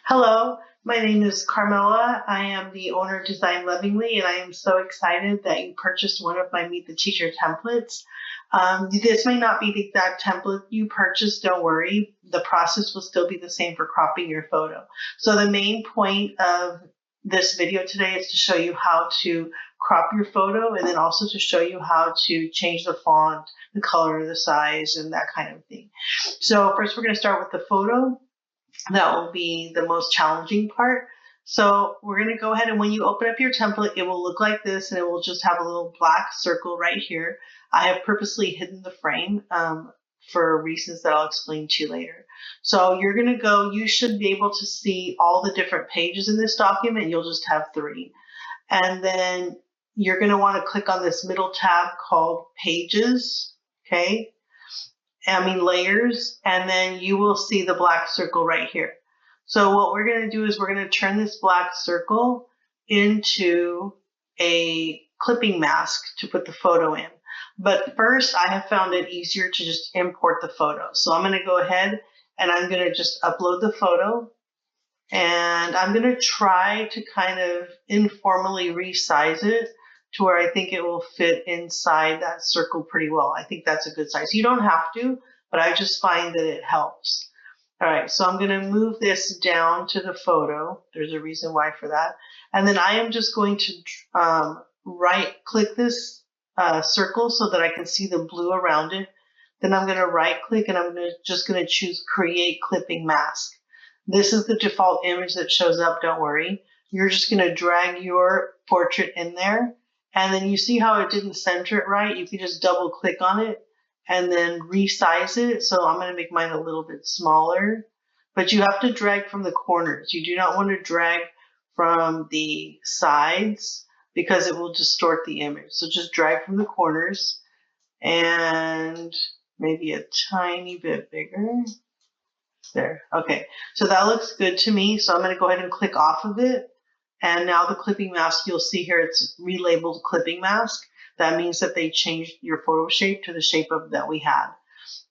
Hello, my name is Carmela. I am the owner of Design Lovingly, and I am so excited that you purchased one of my Meet the Teacher templates. This may not be the exact template you purchased, don't worry. The process will still be the same for cropping your photo. So the main point of this video today is to show you how to crop your photo and then also to show you how to change the font, the color, the size, and that kind of thing. So first we're going to start with the photo. That will be the most challenging part. So we're going to go ahead, and when you open up your template, it will look like this, and it will just have a little black circle right here. I have purposely hidden the frame for reasons that I'll explain to you later. So you're going to go, you should be able to see all the different pages in this document. You'll just have 3. And then you're going to want to click on this middle tab called Pages, okay? Layers, and then you will see the black circle right here. So what we're going to do is we're going to turn this black circle into a clipping mask to put the photo in. But first, I have found it easier to just import the photo. So I'm going to go ahead and I'm going to just upload the photo. And I'm going to try to kind of informally resize it to where I think it will fit inside that circle pretty well. I think that's a good size. You don't have to, but I just find that it helps. All right, so I'm going to move this down to the photo. There's a reason why for that. And then I am just going to right-click this circle so that I can see the blue around it. Then I'm going to right-click and I'm just going to choose Create Clipping Mask. This is the default image that shows up, don't worry. You're just going to drag your portrait in there. And then you see how it didn't center it right? You can just double click on it and then resize it. So I'm going to make mine a little bit smaller. But you have to drag from the corners. You do not want to drag from the sides because it will distort the image. So just drag from the corners and maybe a tiny bit bigger. There. Okay. So that looks good to me. So I'm going to go ahead and click off of it. And now the clipping mask, you'll see here, it's relabeled clipping mask. That means that they changed your photo shape to the shape of that we had.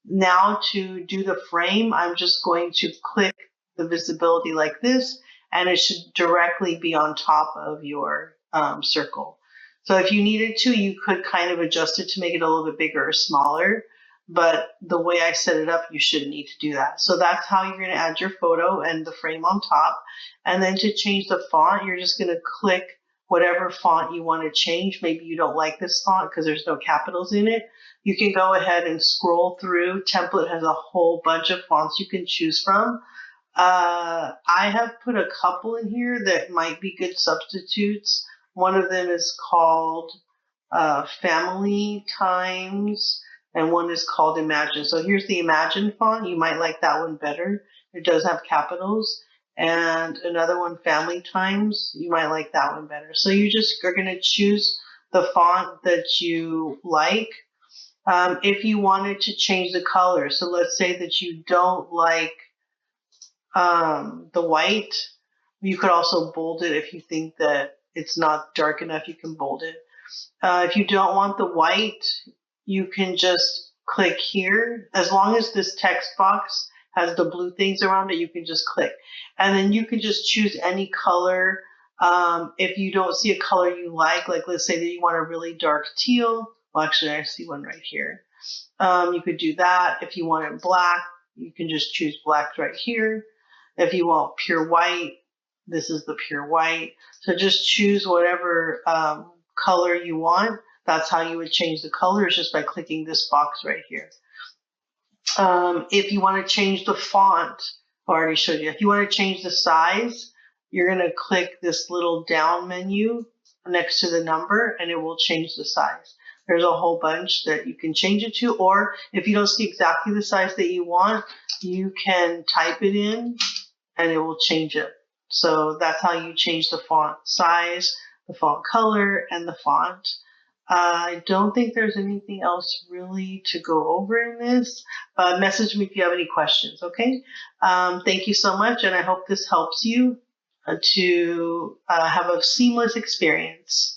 Now to do the frame, I'm just going to click the visibility like this, and it should directly be on top of your circle. So if you needed to, you could kind of adjust it to make it a little bit bigger or smaller. But the way I set it up, you shouldn't need to do that. So that's how you're going to add your photo and the frame on top. And then to change the font, you're just going to click whatever font you want to change. Maybe you don't like this font because there's no capitals in it. You can go ahead and scroll through. Template has a whole bunch of fonts you can choose from. I have put a couple in here that might be good substitutes. One of them is called Family Times. And one is called Imagine. So here's the Imagine font. You might like that one better. It does have capitals. And another one, Family Times. You might like that one better. So you just are going to choose the font that you like. If you wanted to change the color, so let's say that you don't like the white, you could also bold it if you think that it's not dark enough, you can bold it. If you don't want the white, you can just click here. As long as this text box has the blue things around it, you can just click. And then you can just choose any color. If you don't see a color you like let's say that you want a really dark teal. Well, actually, I see one right here. You could do that. If you want it black, you can just choose black right here. If you want pure white, this is the pure white. So just choose whatever color you want. That's how you would change the colors, just by clicking this box right here. If you want to change the font, I already showed you. If you want to change the size, you're going to click this little down menu next to the number, and it will change the size. There's a whole bunch that you can change it to, or if you don't see exactly the size that you want, you can type it in, and it will change it. So that's how you change the font size, the font color, and the font. I don't think there's anything else really to go over in this, but message me if you have any questions, okay? Thank you so much, and I hope this helps you to have a seamless experience.